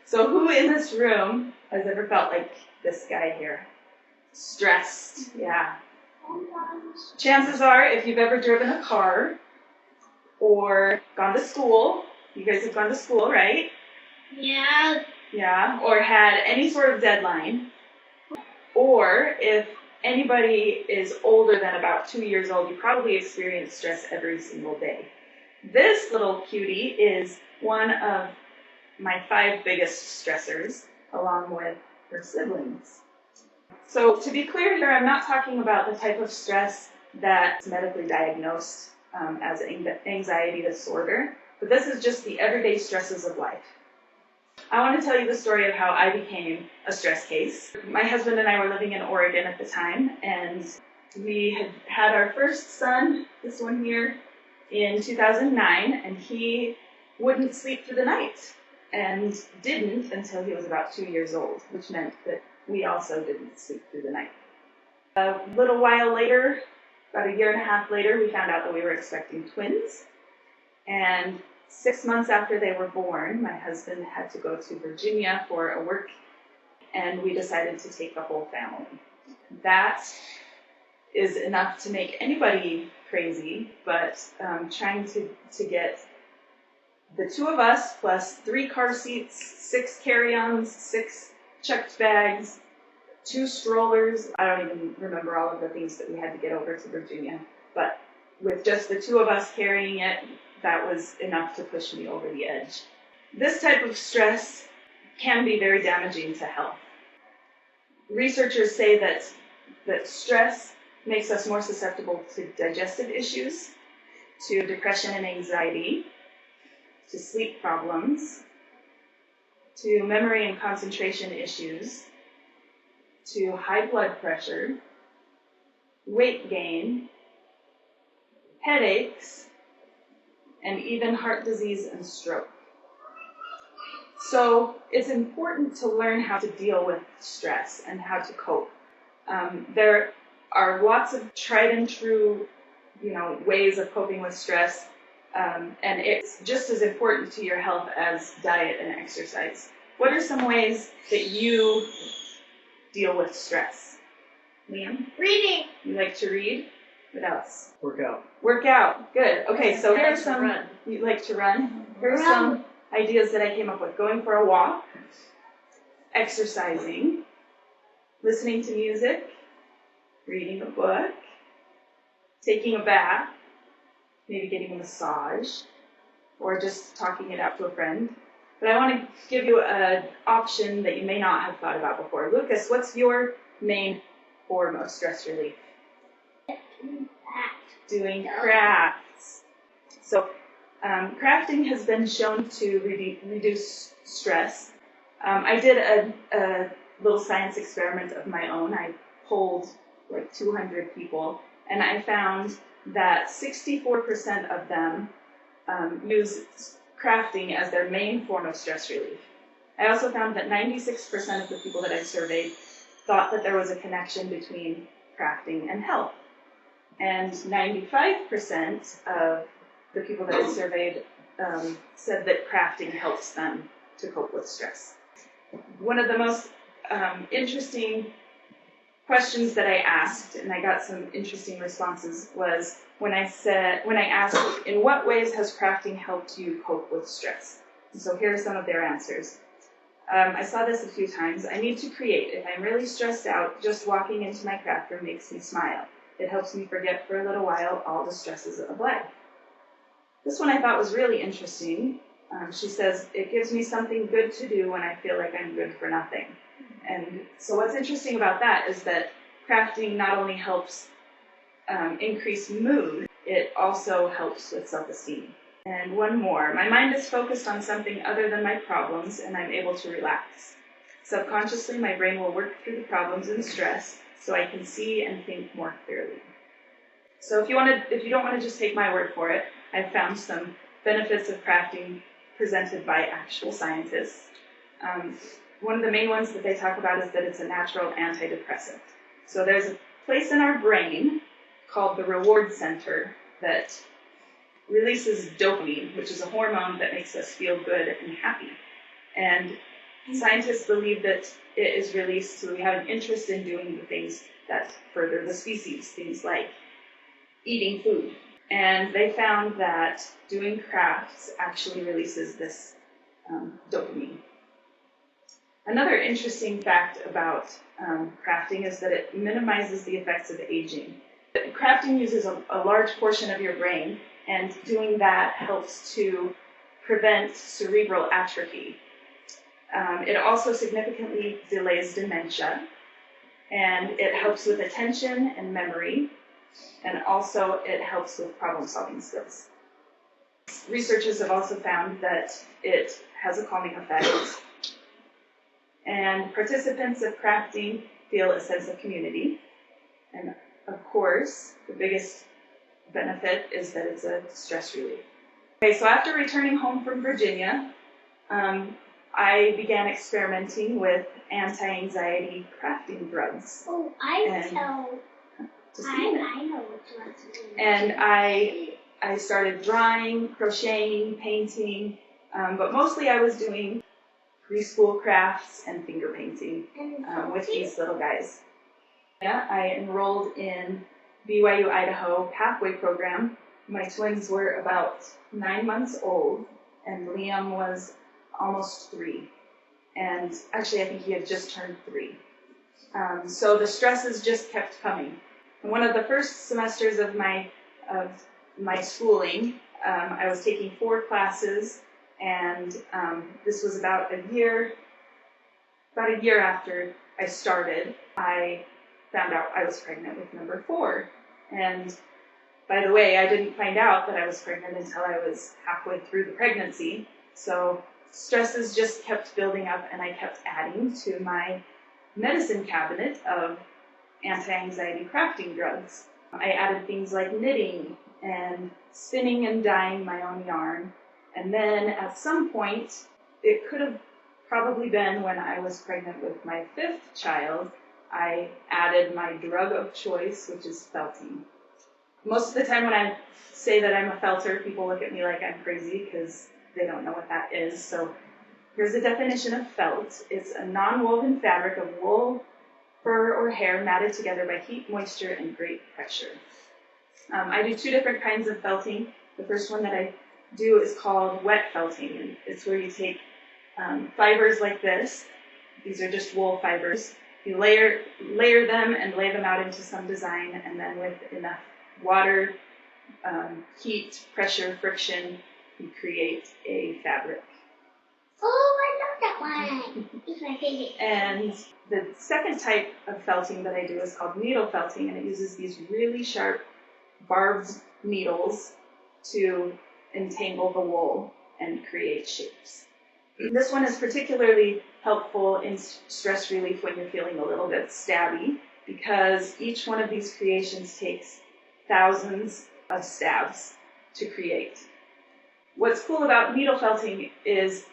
So who in this room has ever felt like this guy here? Stressed, yeah. Chances are, if you've ever driven a car or gone to school, you guys have gone to school, right? Yeah. Yeah, or had any sort of deadline, or if anybody is older than about 2 years old, you probably experience stress every single day. This little cutie is one of my 5 biggest stressors, along with her siblings. So to be clear here, I'm not talking about the type of stress that's medically diagnosed as anxiety disorder, but this is just the everyday stresses of life. I want to tell you the story of how I became a stress case. My husband and I were living in Oregon at the time, and we had had our first son, this one here, in 2009, and he wouldn't sleep through the night, and didn't until he was about 2 years old, which meant that we also didn't sleep through the night. A little while later, about 1.5 years later, we found out that we were expecting twins, and 6 months after they were born, my husband had to go to Virginia for a work, and we decided to take the whole family. That is enough to make anybody crazy, but trying to get the 2 of us plus 3 car seats, 6 carry-ons, 6 checked bags, 2 strollers. I don't even remember all of the things that we had to get over to Virginia, but with just the 2 of us carrying it, that was enough to push me over the edge. This type of stress can be very damaging to health. Researchers say that stress makes us more susceptible to digestive issues, to depression and anxiety, to sleep problems, to memory and concentration issues, to high blood pressure, weight gain, headaches, and even heart disease and stroke. So it's important to learn how to deal with stress and how to cope. There are lots of tried and true, ways of coping with stress, and it's just as important to your health as diet and exercise. What are some ways that you deal with stress? Liam? Reading. You like to read? What else? Work out. Work out. Good. Okay, so here are some. Run. You like to run? Here are some ideas that I came up with. Going for a walk, exercising, listening to music, reading a book, taking a bath, maybe getting a massage, or just talking it out to a friend. But I want to give you an option that you may not have thought about before. Lucas, what's your main form of stress relief? Doing crafts. So crafting has been shown to reduce stress. I did a little science experiment of my own. I polled like 200 people, and I found that 64% of them use crafting as their main form of stress relief. I also found that 96% of the people that I surveyed thought that there was a connection between crafting and health. And 95% of the people that I surveyed said that crafting helps them to cope with stress. One of the most interesting questions that I asked, and I got some interesting responses, was when I asked, in what ways has crafting helped you cope with stress? And so here are some of their answers. I saw this a few times. I need to create. If I'm really stressed out, just walking into my craft room makes me smile. It helps me forget for a little while all the stresses of life. This one I thought was really interesting. She says, it gives me something good to do when I feel like I'm good for nothing. And so what's interesting about that is that crafting not only helps increase mood, it also helps with self-esteem. And one more, my mind is focused on something other than my problems and I'm able to relax. Subconsciously, my brain will work through the problems and stress so I can see and think more clearly. So if you don't want to just take my word for it, I've found some benefits of crafting presented by actual scientists. One of the main ones that they talk about is that it's a natural antidepressant. So there's a place in our brain called the reward center that releases dopamine, which is a hormone that makes us feel good and happy. And Scientists believe that it is released so we have an interest in doing the things that further the species, things like eating food. And they found that doing crafts actually releases this dopamine. Another interesting fact about crafting is that it minimizes the effects of aging. Crafting uses a large portion of your brain, and doing that helps to prevent cerebral atrophy. It also significantly delays dementia, and it helps with attention and memory, and also it helps with problem-solving skills. Researchers have also found that it has a calming effect, and participants of crafting feel a sense of community, and of course, the biggest benefit is that it's a stress relief. Okay, so after returning home from Virginia, I began experimenting with anti-anxiety crafting drugs. Oh, I know what drugs are. And I started drawing, crocheting, painting, but mostly I was doing preschool crafts and finger painting with these little guys. Yeah, I enrolled in BYU Idaho Pathway Program. My twins were about 9 months old, and Liam was almost 3. And actually, I think he had just turned 3. So the stresses just kept coming. And one of the first semesters of my schooling, I was taking 4 classes, and this was about a year after I started. I found out I was pregnant with number 4. And by the way, I didn't find out that I was pregnant until I was halfway through the pregnancy. So stresses just kept building up, and I kept adding to my medicine cabinet of anti-anxiety crafting drugs. I added things like knitting and spinning and dyeing my own yarn. And then at some point, it could have probably been when I was pregnant with my 5th child, I added my drug of choice, which is felting. Most of the time when I say that I'm a felter, people look at me like I'm crazy because they don't know what that is. So here's a definition of felt. It's a non-woven fabric of wool, fur, or hair matted together by heat, moisture, and great pressure. I do 2 different kinds of felting. The first one that I do is called wet felting. And it's where you take fibers like this. These are just wool fibers. You layer them and lay them out into some design, and then with enough water, heat, pressure, friction, you create a fabric. Oh, I love that one. It's my favorite. And the second type of felting that I do is called needle felting, and it uses these really sharp barbed needles to entangle the wool and create shapes. This one is particularly helpful in stress relief when you're feeling a little bit stabby, because each one of these creations takes thousands of stabs to create. What's cool about needle felting is,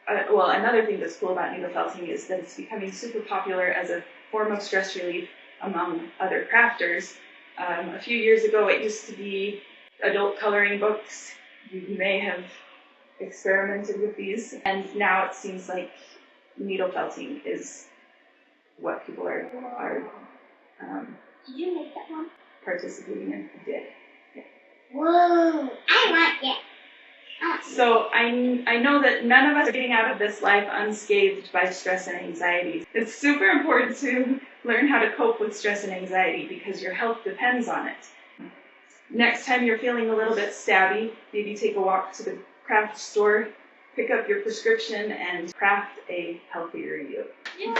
another thing that's cool about needle felting is that it's becoming super popular as a form of stress relief among other crafters. A few years ago, it used to be adult coloring books. You may have experimented with these, and now it seems like needle felting is what people are Did you make that one? participating in. I did. Yeah. Whoa! I want it. So I know that none of us are getting out of this life unscathed by stress and anxiety. It's super important to learn how to cope with stress and anxiety because your health depends on it. Next time you're feeling a little bit stabby, maybe take a walk to the craft store, pick up your prescription, and craft a healthier you. Yay!